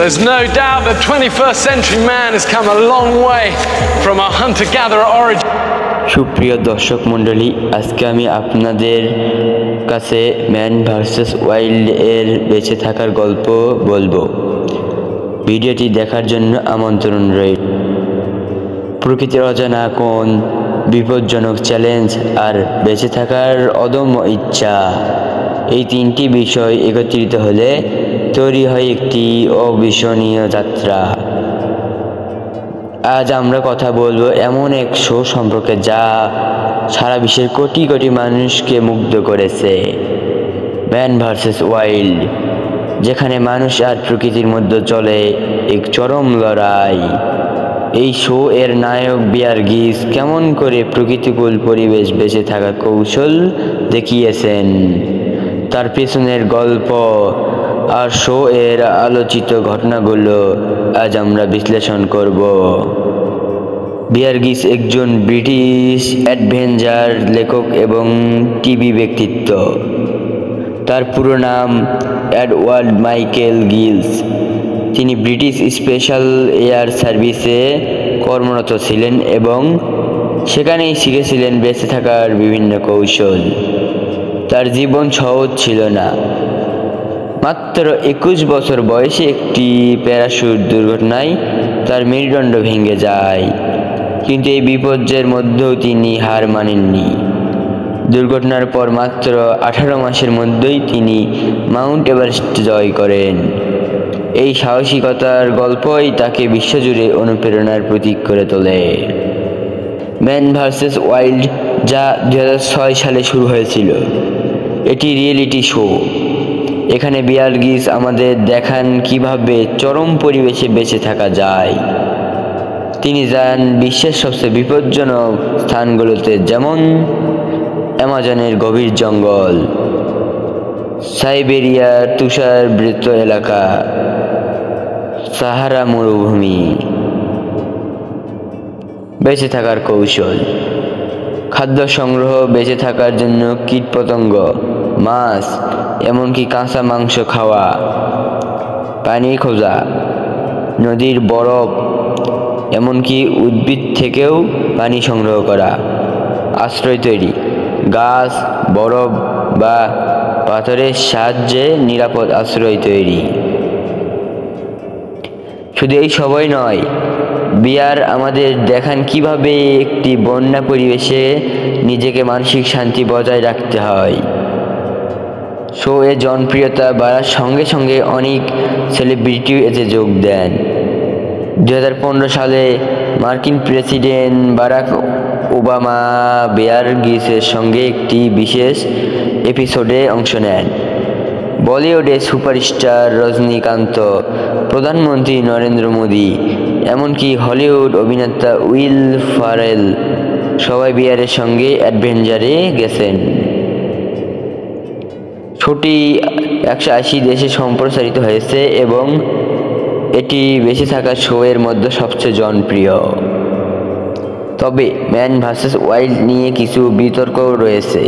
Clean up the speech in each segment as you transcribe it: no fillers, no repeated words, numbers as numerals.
There's no doubt that 21st century man has come a long way from a hunter-gatherer origin. সুপ্রিয় দর্শক মণ্ডলী, আজকে আমি আপনাদের কাছে ম্যান ভার্সেস ওয়াইল্ড এর বেঁচে থাকার গল্প বলবো। ভিডিওটি দেখার জন্য আমন্ত্রণ রইল। প্রকৃতির অজানা কোন, বিপজ্জনক চ্যালেঞ্জ আর বেঁচে থাকার অদম্য ইচ্ছা, এই তিনটি বিষয় একত্রিত হলে তৈরি হয় একটি অবিস্মরণীয় যাত্রা। আজ আমরা কথা বলবো এমন এক শো সম্পর্কে যা সারা বিশ্বের কোটি কোটি মানুষকে মুগ্ধ করেছে, ম্যান ভার্সেস ওয়াইল্ড, যেখানে মানুষ আর প্রকৃতির মধ্যে চলে এক চরম লড়াই। এই শো এর নায়ক বিয়ার গ্রিলস কেমন করে প্রকৃতিকূল পরিবেশ বেঁচে থাকার কৌশল দেখিয়েছেন, তার পেছনের গল্প আর শো এর আলোচিত ঘটনাগুলো আজ আমরা বিশ্লেষণ করব। বিয়ার গ্রিলস একজন ব্রিটিশ অ্যাডভেঞ্চার লেখক এবং টিভি ব্যক্তিত্ব। তার পুরো নাম এডওয়ার্ড মাইকেল গ্রিলস। তিনি ব্রিটিশ স্পেশাল এয়ার সার্ভিসে কর্মরত ছিলেন এবং সেখানেই শিখেছিলেন বেঁচে থাকার বিভিন্ন কৌশল। তার জীবন সহজ ছিল না। মাত্র 21 বছর বয়সে একটি প্যারাশুট দুর্ঘটনায় তার মেরুদণ্ড ভেঙে যায়, কিন্তু এই বিপর্যয়ের মধ্যেও তিনি হার মানেননি। দুর্ঘটনার পর মাত্র 18 মাসের মধ্যেই তিনি মাউন্ট এভারেস্ট জয় করেন। এই সাহসিকতার গল্পই তাকে বিশ্বজুড়ে অনুপ্রেরণার প্রতীক করে তোলে। ম্যান ভার্সেস ওয়াইল্ড, যা 2006 সালে শুরু হয়েছিল, এটি রিয়েলিটি শো। এখানে বিয়ার গ্রিলস আমাদের দেখান কিভাবে চরম পরিবেশে বেঁচে থাকা যায়। তিনি যান বিশ্বের সবচেয়ে বিপজ্জনক স্থানগুলোতে, যেমন অ্যামাজনের গভীর জঙ্গল, সাইবেরিয়ার তুষারাবৃত এলাকা, সাহারা মরুভূমি। বেঁচে থাকার কৌশল: খাদ্য সংগ্রহ, বেঁচে থাকার জন্য কীটপতঙ্গ, মাছ, এমনকি কাঁচা মাংস খাওয়া, পানি খোঁজা, নদীর বরফ, এমনকি উদ্ভিদ থেকেও পানি সংগ্রহ করা, আশ্রয় তৈরি, গাছ, বরফ বা পাথরের সাহায্যে নিরাপদ আশ্রয় তৈরি। শুধু এই সবই নয়, বিয়ার আমাদের দেখান কিভাবে একটি বন্যা পরিবেশে নিজেকে মানসিক শান্তি বজায় রাখতে হয়। শো এর জনপ্রিয়তা বাড়ার সঙ্গে সঙ্গে অনেক সেলিব্রিটিও এতে যোগ দেন। 2015 সালে মার্কিন প্রেসিডেন্ট বারাক ওবামা বিয়ার গ্রিলসের সঙ্গে একটি বিশেষ এপিসোডে অংশ নেন। বলিউডের সুপারস্টার রজনীকান্ত, প্রধানমন্ত্রী নরেন্দ্র মোদি, এমনকি হলিউড অভিনেতা উইল ফারেল সবাই বিয়ারের সঙ্গে অ্যাডভেঞ্চারে গেছেন। শোটি 180 দেশে সম্প্রচারিত হয়েছে এবং এটি বেঁচে থাকা শো এর মধ্যে সবচেয়ে জনপ্রিয়। তবে ম্যান ভার্সেস ওয়াইল্ড নিয়ে কিছু বিতর্কও রয়েছে।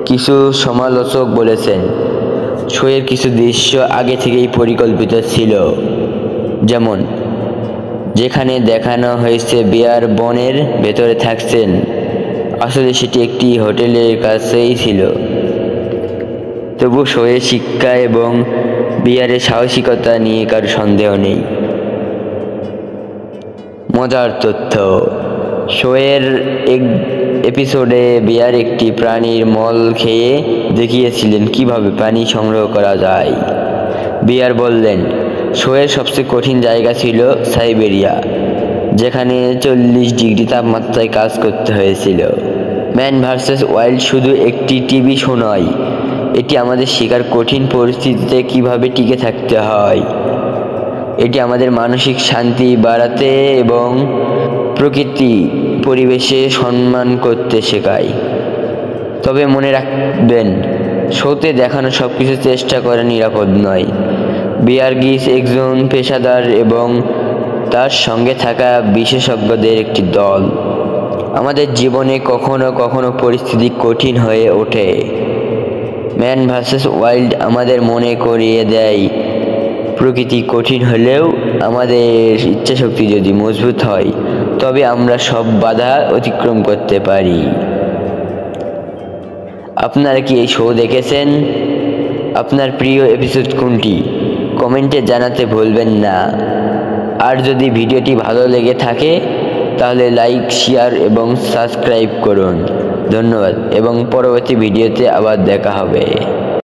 কিছু সমালোচক বলেছেন শো এর কিছু দৃশ্য আগে থেকেই পরিকল্পিত ছিল, যেমন যেখানে দেখানো হয়েছে বিয়ার বনের ভেতরে থাকছেন, আসলে সেটি একটি হোটেলের কাছেই ছিল। তবু শোয়ের শিক্ষা এবং বিয়ারের সাহসিকতা নিয়ে কারো সন্দেহ নেই। মজার তথ্য: শোয়ের এক এপিসোডে বিয়ার একটি প্রাণীর মল খেয়ে দেখিয়েছিলেন কিভাবে পানি সংগ্রহ করা যায়। বিয়ার বললেন, শোয়ের সবচেয়ে কঠিন জায়গা ছিল সাইবেরিয়া, যেখানে 40 ডিগ্রি তাপমাত্রায় কাজ করতে হয়েছিল। ম্যান ভার্সেস ওয়াইল্ড শুধু একটি টিভি শো নয়, এটি আমাদের শেখার কঠিন পরিস্থিতিতে কিভাবে টিকে থাকতে হয়। এটি আমাদের মানসিক শান্তি বাড়াতে এবং প্রকৃতি পরিবেশে সম্মান করতে শেখায়। তবে মনে রাখবেন, শোতে দেখানো সবকিছু চেষ্টা করা নিরাপদ নয়। বিয়ার গ্রিলস একজন পেশাদার এবং তার সঙ্গে থাকা বিশেষজ্ঞদের একটি দল। আমাদের জীবনে কখনো কখনো পরিস্থিতি কঠিন হয়ে ওঠে। ম্যান ভার্সেস ওয়াইল্ড আমাদের মনে করিয়ে দেয় প্রকৃতি কঠিন হলেও আমাদের ইচ্ছাশক্তি যদি মজবুত হয় তবে আমরা সব বাধা অতিক্রম করতে পারি। আপনারা কি এই শো দেখেছেন? আপনার প্রিয় এপিসোড কোনটি? কমেন্টে জানাতে ভুলবেন না। আর যদি ভিডিওটি ভালো লেগে থাকে তাহলে লাইক, শেয়ার এবং সাবস্ক্রাইব করুন। ধন্যবাদ এবং পরবর্তী ভিডিওতে আবার দেখা হবে।